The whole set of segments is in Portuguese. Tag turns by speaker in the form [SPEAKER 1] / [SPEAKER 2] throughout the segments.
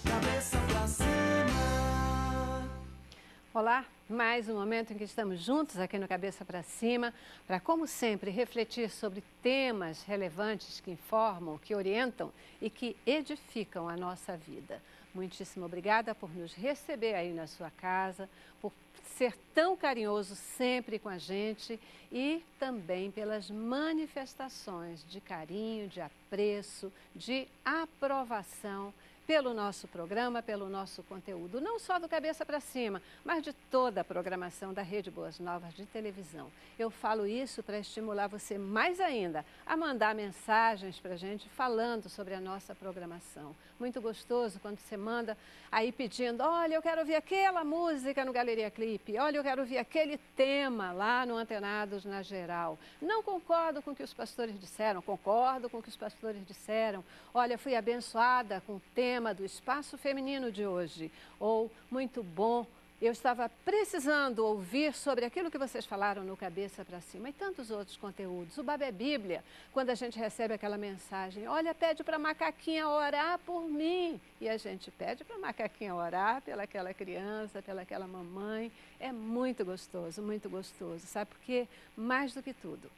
[SPEAKER 1] cabeça pra cima.
[SPEAKER 2] Olá, mais um momento em que estamos juntos aqui no Cabeça para Cima, para, como sempre, refletir sobre temas relevantes que informam, que orientam e que edificam a nossa vida. Muitíssimo obrigada por nos receber aí na sua casa, por ser tão carinhoso sempre com a gente e também pelas manifestações de carinho, de apreço, de aprovação pelo nosso programa, pelo nosso conteúdo, não só do Cabeça para Cima, mas de toda a programação da Rede Boas Novas de televisão. Eu falo isso para estimular você mais ainda a mandar mensagens para a gente falando sobre a nossa programação. Muito gostoso quando você manda aí pedindo, olha, eu quero ouvir aquela música no Galeria Clipe, olha, eu quero ouvir aquele tema lá no Antenados na Geral. Não concordo com o que os pastores disseram, concordo com o que os pastores disseram. Olha, fui abençoada com o tema do espaço feminino de hoje, ou muito bom, eu estava precisando ouvir sobre aquilo que vocês falaram no Cabeça para Cima e tantos outros conteúdos. O Babé Bíblia, quando a gente recebe aquela mensagem, olha, pede para a macaquinha orar por mim, e a gente pede para a macaquinha orar pelaquela criança, pelaquela mamãe, é muito gostoso, sabe por quê? Mais do que tudo,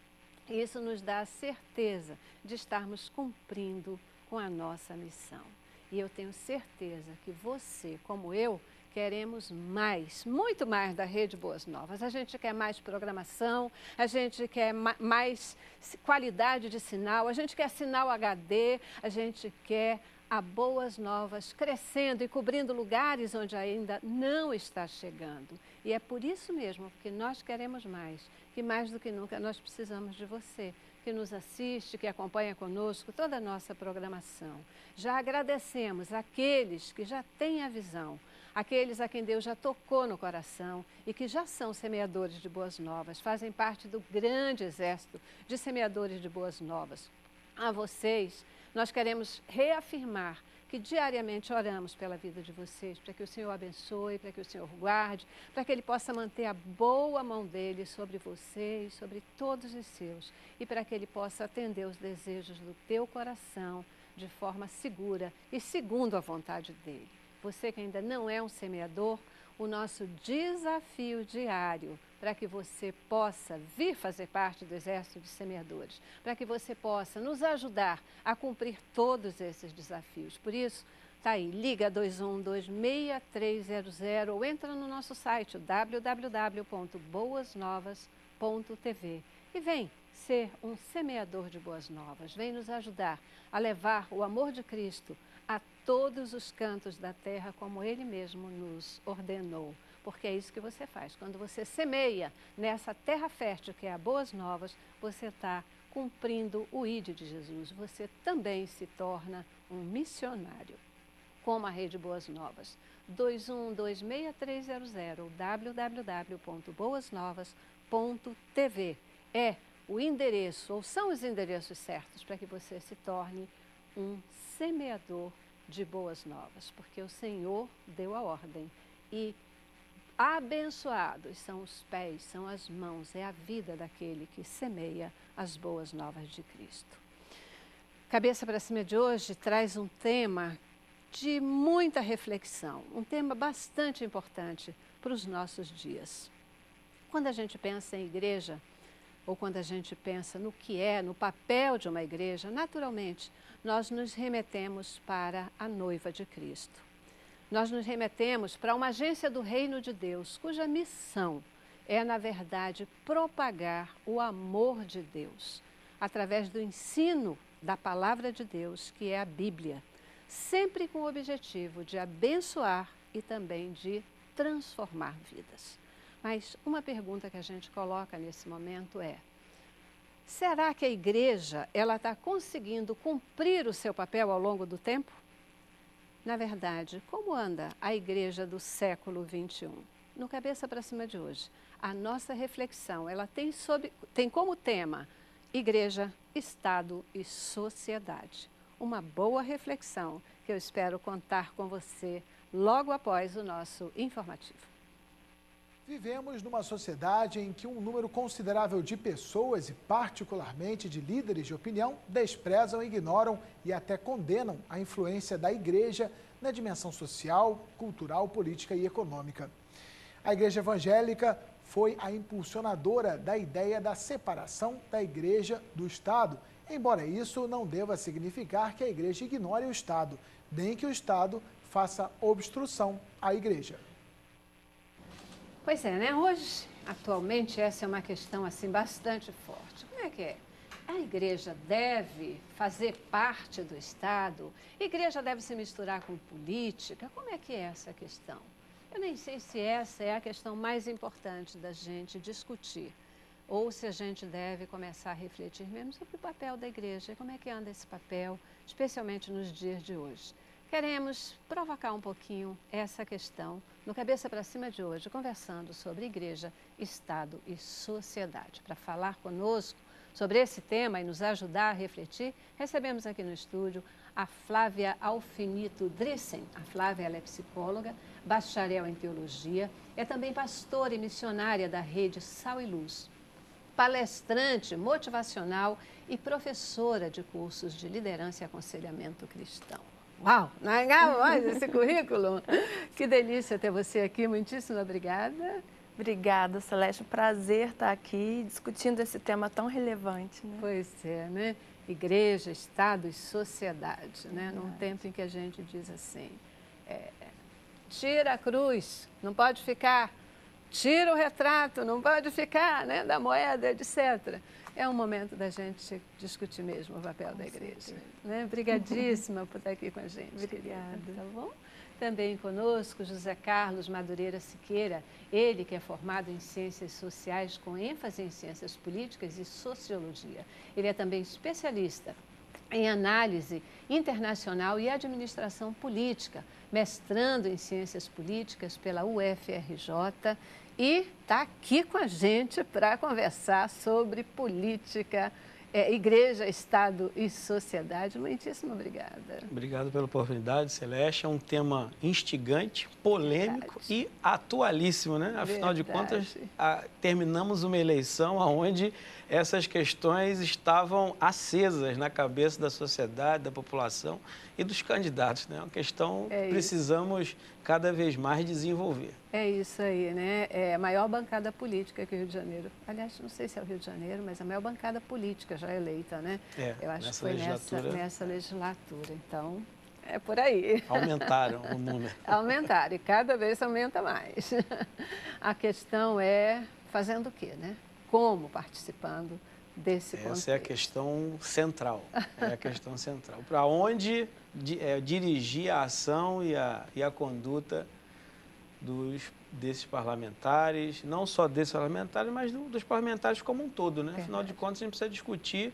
[SPEAKER 2] isso nos dá a certeza de estarmos cumprindo com a nossa missão. E eu tenho certeza que você, como eu, queremos mais, muito mais da Rede Boas Novas. A gente quer mais programação, a gente quer mais qualidade de sinal, a gente quer sinal HD, a gente quer a Boas Novas crescendo e cobrindo lugares onde ainda não está chegando. E é por isso mesmo, porque nós queremos mais, que mais do que nunca nós precisamos de você, que nos assiste, que acompanha conosco toda a nossa programação. Já agradecemos àqueles que já têm a visão, aqueles a quem Deus já tocou no coração e que já são semeadores de boas novas, fazem parte do grande exército de semeadores de boas novas. A vocês, nós queremos reafirmar que diariamente oramos pela vida de vocês, para que o Senhor abençoe, para que o Senhor guarde, para que Ele possa manter a boa mão dEle sobre vocês, sobre todos os seus, e para que Ele possa atender os desejos do teu coração de forma segura e segundo a vontade dEle. Você que ainda não é um semeador, o nosso desafio diário para que você possa vir fazer parte do exército de semeadores, para que você possa nos ajudar a cumprir todos esses desafios. Por isso, tá aí, liga 2126-300 ou entra no nosso site www.boasnovas.tv e vem ser um semeador de boas novas, vem nos ajudar a levar o amor de Cristo a todos os cantos da terra, como Ele mesmo nos ordenou. Porque é isso que você faz. Quando você semeia nessa terra fértil que é a Boas Novas, você está cumprindo o ID de Jesus. Você também se torna um missionário. Como a Rede Boas Novas. 2126-300 ou www.boasnovas.tv é o endereço, ou são os endereços certos para que você se torne um semeador de boas novas, porque o Senhor deu a ordem e abençoados são os pés, são as mãos, é a vida daquele que semeia as boas novas de Cristo. Cabeça para Cima de hoje traz um tema de muita reflexão, um tema bastante importante para os nossos dias. Quando a gente pensa em igreja, ou quando a gente pensa no que é, no papel de uma igreja, naturalmente, nós nos remetemos para a noiva de Cristo. Nós nos remetemos para uma agência do Reino de Deus, cuja missão é, na verdade, propagar o amor de Deus, através do ensino da Palavra de Deus, que é a Bíblia, sempre com o objetivo de abençoar e também de transformar vidas. Mas uma pergunta que a gente coloca nesse momento é: será que a igreja está conseguindo cumprir o seu papel ao longo do tempo? Na verdade, como anda a igreja do século XXI? No Cabeça para Cima de hoje, a nossa reflexão tem como tema Igreja, Estado e Sociedade. Uma boa reflexão que eu espero contar com você logo após o nosso informativo.
[SPEAKER 3] Vivemos numa sociedade em que um número considerável de pessoas, e particularmente de líderes de opinião, desprezam, ignoram e até condenam a influência da igreja na dimensão social, cultural, política e econômica. A igreja evangélica foi a impulsionadora da ideia da separação da igreja do Estado, embora isso não deva significar que a igreja ignore o Estado, nem que o Estado faça obstrução à igreja.
[SPEAKER 2] Pois é, né? Hoje, atualmente, essa é uma questão assim bastante forte. Como é que é? A igreja deve fazer parte do Estado? A igreja deve se misturar com política? Como é que é essa questão? Eu nem sei se essa é a questão mais importante da gente discutir, ou se a gente deve começar a refletir mesmo sobre o papel da igreja, como é que anda esse papel, especialmente nos dias de hoje. Queremos provocar um pouquinho essa questão no Cabeça para Cima de hoje, conversando sobre igreja, Estado e sociedade. Para falar conosco sobre esse tema e nos ajudar a refletir, recebemos aqui no estúdio a Flávia Alfinito Drissen. A Flávia ela é psicóloga, bacharel em teologia, é também pastora e missionária da rede Sal e Luz, palestrante motivacional e professora de cursos de liderança e aconselhamento cristão. Uau, não é mais esse currículo? Que delícia ter você aqui, muitíssimo obrigada.
[SPEAKER 4] Obrigada, Celeste. Prazer estar aqui discutindo esse tema tão relevante, né?
[SPEAKER 2] Pois é, né? Igreja, Estado e sociedade, né? Num tempo em que a gente diz assim, tira a cruz, não pode ficar, tira o retrato, não pode ficar, né? Da moeda, etc. É um momento da gente discutir mesmo o papel da igreja. Né? Obrigadíssima por estar aqui com a gente.
[SPEAKER 4] Obrigada.
[SPEAKER 2] Tá bom? Também conosco José Carlos Madureira Siqueira, ele que é formado em Ciências Sociais com ênfase em Ciências Políticas e Sociologia. Ele é também especialista em Análise Internacional e Administração Política, mestrando em Ciências Políticas pela UFRJ e está aqui com a gente para conversar sobre política, igreja, Estado e sociedade. Muitíssimo obrigada.
[SPEAKER 5] Obrigado pela oportunidade, Celeste. É um tema instigante, polêmico e atualíssimo, né? Afinal de contas, terminamos uma eleição onde essas questões estavam acesas na cabeça da sociedade, da população e dos candidatos, né? Uma questão que precisamos cada vez mais desenvolver.
[SPEAKER 2] É isso aí, né? É a maior bancada política que o Rio de Janeiro, aliás, não sei se é o Rio de Janeiro, mas a maior bancada política já eleita, né? Eu acho que foi nessa legislatura. Então, é por aí.
[SPEAKER 5] Aumentaram o número.
[SPEAKER 2] Aumentaram, e cada vez aumenta mais. A questão é fazendo o quê, né? Como participando desse contexto.
[SPEAKER 5] Essa é a questão central. É a questão central. Para onde dirigir a ação e a conduta desses parlamentares, não só desses parlamentares, mas dos parlamentares como um todo, né? Afinal de contas, a gente precisa discutir,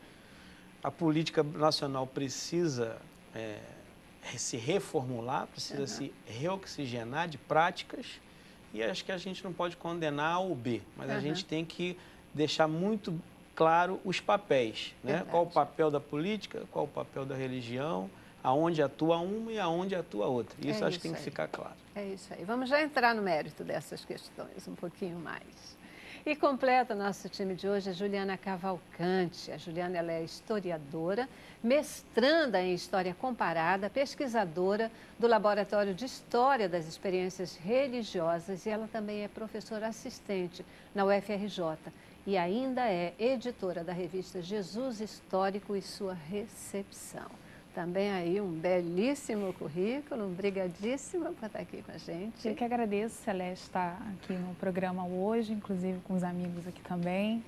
[SPEAKER 5] a política nacional precisa se reformular, precisa se reoxigenar de práticas, e acho que a gente não pode condenar A ou B, mas a gente tem que deixar muito claro os papéis, né? Qual o papel da política, qual o papel da religião, aonde atua uma e aonde atua outra. Isso acho que tem que ficar claro.
[SPEAKER 2] É isso aí. Vamos já entrar no mérito dessas questões um pouquinho mais. E completa o nosso time de hoje a Juliana Cavalcante. A Juliana ela é historiadora, mestranda em História Comparada, pesquisadora do Laboratório de História das Experiências Religiosas e ela também é professora assistente na UFRJ. E ainda é editora da revista Jesus Histórico e Sua Recepção. Também aí um belíssimo currículo, brigadíssima por estar aqui com a gente.
[SPEAKER 6] Eu que agradeço, Celeste, estar aqui no programa hoje, inclusive com os amigos aqui também.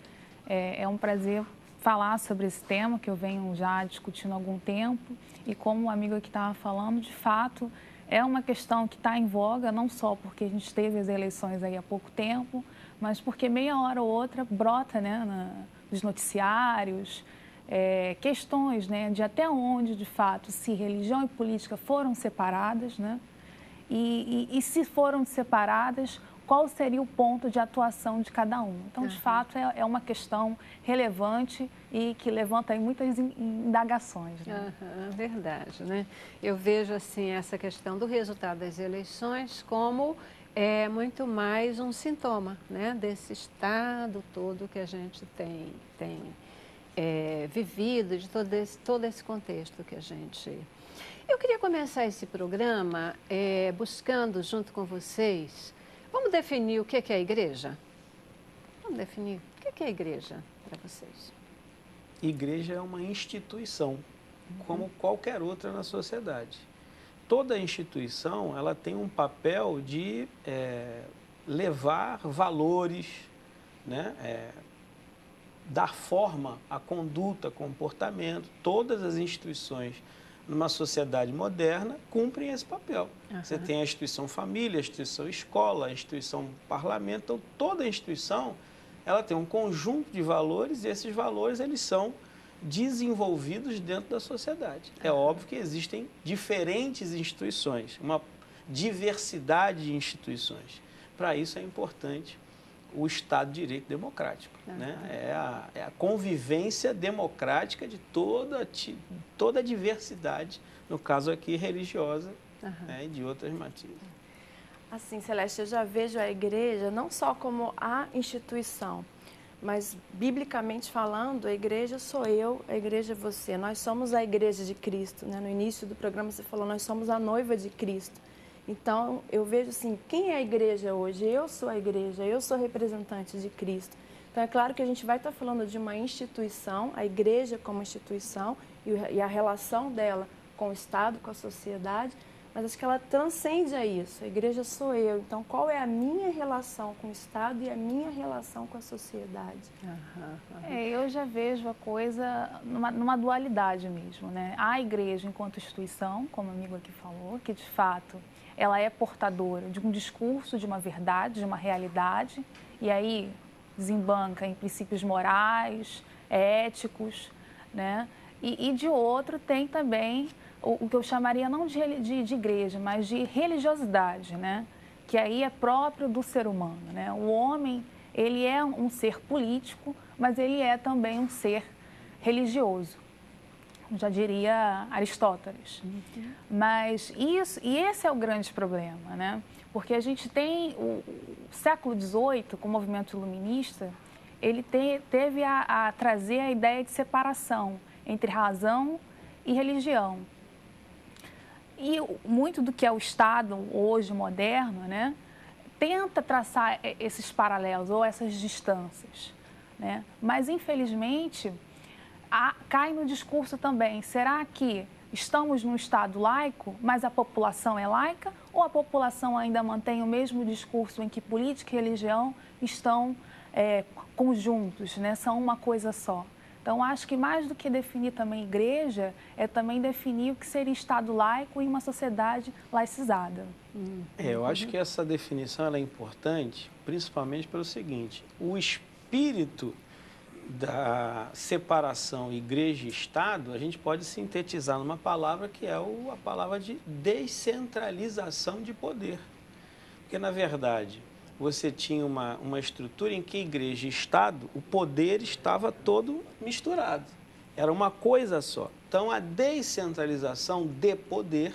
[SPEAKER 6] É um prazer falar sobre esse tema que eu venho já discutindo há algum tempo e como o amigo aqui estava falando, de fato, é uma questão que está em voga, não só porque a gente teve as eleições aí há pouco tempo, mas porque meia hora ou outra brota, né, nos noticiários, questões, né, de até onde, de fato, se religião e política foram separadas, né, e se foram separadas, qual seria o ponto de atuação de cada um. Então, de fato, é uma questão relevante e que levanta aí muitas indagações. Né?
[SPEAKER 2] Verdade, né? Eu vejo, assim, essa questão do resultado das eleições como é muito mais um sintoma, né, desse estado todo que a gente tem vivido, de todo esse contexto que a gente... Eu queria começar esse programa buscando, junto com vocês, vamos definir o que é a igreja? Vamos definir o que é a igreja para vocês?
[SPEAKER 5] Igreja é uma instituição, como qualquer outra na sociedade. Toda instituição ela tem um papel de levar valores, né? Dar forma à conduta, comportamento. Todas as instituições numa sociedade moderna cumprem esse papel. Você tem a instituição família, a instituição escola, a instituição parlamento. Então, toda instituição ela tem um conjunto de valores e esses valores eles são desenvolvidos dentro da sociedade. É óbvio que existem diferentes instituições, uma diversidade de instituições. Para isso é importante o Estado de Direito Democrático. Né? É a convivência democrática de toda a diversidade, no caso aqui religiosa, né? E de outras matizes.
[SPEAKER 4] Assim, Celeste, eu já vejo a igreja não só como a instituição, mas, biblicamente falando, a igreja sou eu, a igreja é você. Nós somos a igreja de Cristo. Né? No início do programa você falou, nós somos a noiva de Cristo. Então, eu vejo assim, quem é a igreja hoje? Eu sou a igreja, eu sou representante de Cristo. Então, é claro que a gente vai estar falando de uma instituição, a igreja como instituição e a relação dela com o Estado, com a sociedade, mas acho que ela transcende a isso. A igreja sou eu. Então, qual é a minha relação com o Estado e a minha relação com a sociedade?
[SPEAKER 6] Eu já vejo a coisa numa dualidade mesmo, né? A igreja enquanto instituição, como o amigo aqui falou, que de fato ela é portadora de um discurso, de uma verdade, de uma realidade, e aí desembanca em princípios morais, éticos, né? E de outro tem também o que eu chamaria não de igreja, mas de religiosidade, né? Que aí é próprio do ser humano, né? O homem, ele é um ser político, mas ele é também um ser religioso, já diria Aristóteles. Mas esse é o grande problema, né? Porque a gente tem o século XVIII, com o movimento iluminista, ele teve a trazer a ideia de separação entre razão e religião. E muito do que é o Estado hoje moderno, né, tenta traçar esses paralelos ou essas distâncias, né? Mas, infelizmente, cai no discurso também. Será que estamos num Estado laico, mas a população é laica? Ou a população ainda mantém o mesmo discurso em que política e religião estão conjuntos, né? São uma coisa só? Então, acho que mais do que definir também igreja, é também definir o que seria Estado laico em uma sociedade laicizada.
[SPEAKER 5] Eu acho que essa definição ela é importante, principalmente pelo seguinte: o espírito da separação igreja e Estado, a gente pode sintetizar numa palavra que é a palavra de descentralização de poder. Porque, na verdade, você tinha uma estrutura em que igreja e Estado, o poder estava todo misturado. Era uma coisa só. Então, a descentralização de poder,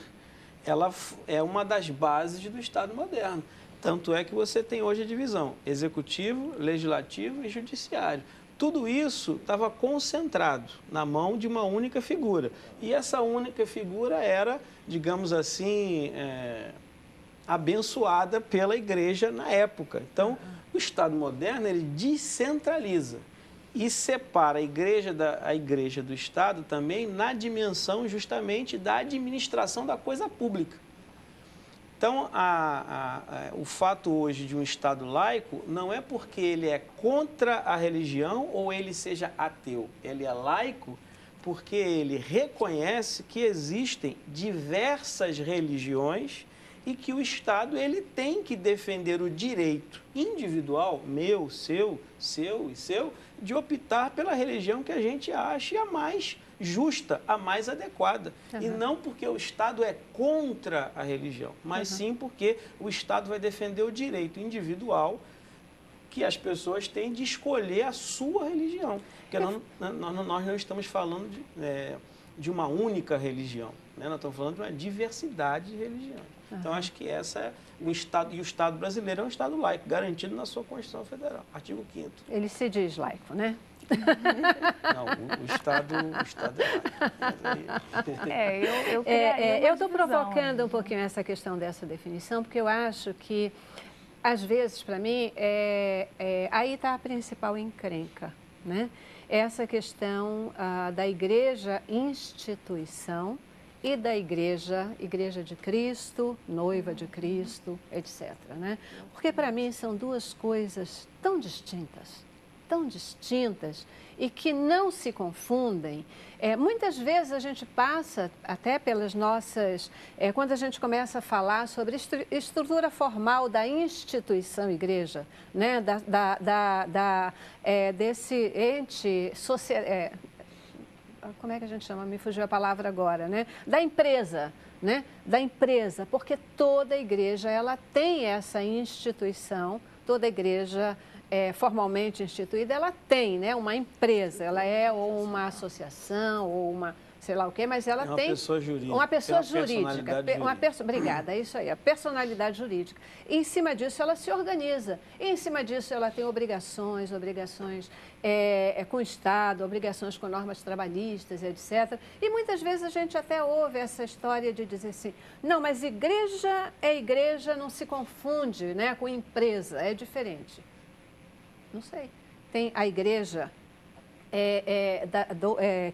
[SPEAKER 5] ela é uma das bases do Estado moderno. Tanto é que você tem hoje a divisão executivo, legislativo e judiciário. Tudo isso estava concentrado na mão de uma única figura. E essa única figura era, digamos assim, abençoada pela igreja na época. Então, o Estado moderno, ele descentraliza e separa a igreja do Estado também na dimensão justamente da administração da coisa pública. Então, o fato hoje de um Estado laico não é porque ele é contra a religião ou ele seja ateu. Ele é laico porque ele reconhece que existem diversas religiões e que o Estado ele tem que defender o direito individual, meu, seu e seu, de optar pela religião que a gente ache a mais justa, a mais adequada. E não porque o Estado é contra a religião, mas sim porque o Estado vai defender o direito individual que as pessoas têm de escolher a sua religião. Porque nós não estamos falando de uma única religião. né? Nós estamos falando de uma diversidade de religiões. Então, acho que essa é o Estado, e o Estado brasileiro é um Estado laico, garantido na sua Constituição Federal, artigo 5º.
[SPEAKER 2] Ele se diz laico, né?
[SPEAKER 5] Não, o Estado é laico.
[SPEAKER 2] Eu estou provocando um pouquinho essa questão dessa definição, porque eu acho que, às vezes, para mim, aí está a principal encrenca, né? Essa questão da igreja instituição e da igreja de Cristo, noiva de Cristo, etc., né? Porque, para mim, são duas coisas tão distintas e que não se confundem. Muitas vezes a gente passa até pelas nossas... quando a gente começa a falar sobre estrutura formal da instituição igreja, né? Desse ente social... como é que a gente chama? Me fugiu a palavra agora, né? Da empresa, né? Da empresa, porque toda igreja ela tem essa instituição, toda igreja formalmente instituída, ela tem, né? Uma empresa, ela é ou uma associação ou uma sei lá o quê, mas ela tem
[SPEAKER 5] pessoa jurídica,
[SPEAKER 2] uma pessoa jurídica, obrigada, é isso aí, a personalidade jurídica. E em cima disso ela se organiza, e em cima disso ela tem obrigações com o Estado, obrigações com normas trabalhistas, etc. E muitas vezes a gente até ouve essa história de dizer assim, não, mas igreja é igreja, não se confunde, né, com empresa, é diferente. Não sei. Tem a igreja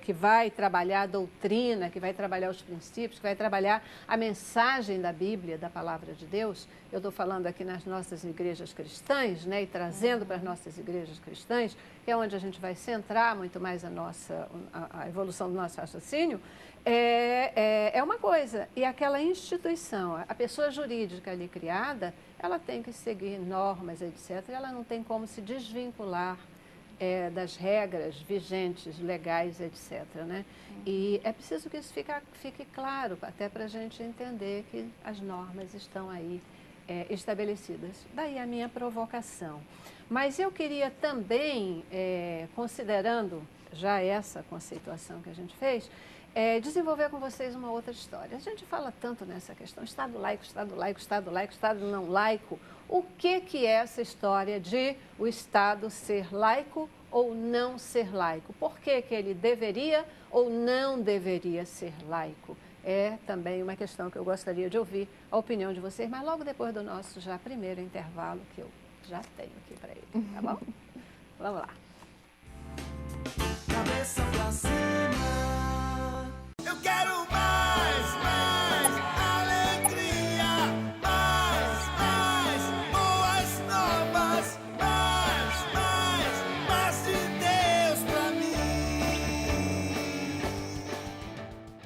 [SPEAKER 2] que vai trabalhar a doutrina, que vai trabalhar os princípios, que vai trabalhar a mensagem da Bíblia, da Palavra de Deus. Eu estou falando aqui nas nossas igrejas cristãs, né, e trazendo para as nossas igrejas cristãs, que é onde a gente vai centrar muito mais a evolução do nosso raciocínio, é uma coisa. E aquela instituição, a pessoa jurídica ali criada, ela tem que seguir normas, etc. E ela não tem como se desvincular das regras vigentes, legais, etc., né? E é preciso que isso fique claro, até para a gente entender que as normas estão aí estabelecidas. Daí a minha provocação. Mas eu queria também, considerando já essa conceituação que a gente fez, desenvolver com vocês uma outra história. A gente fala tanto nessa questão, Estado laico, Estado laico, Estado laico, Estado não laico. O que é essa história de o Estado ser laico ou não ser laico? Por que ele deveria ou não deveria ser laico? É também uma questão que eu gostaria de ouvir a opinião de vocês, mas logo depois do nosso já primeiro intervalo, que eu já tenho aqui para ele, tá bom? Vamos lá.
[SPEAKER 1] Cabeça pra cima.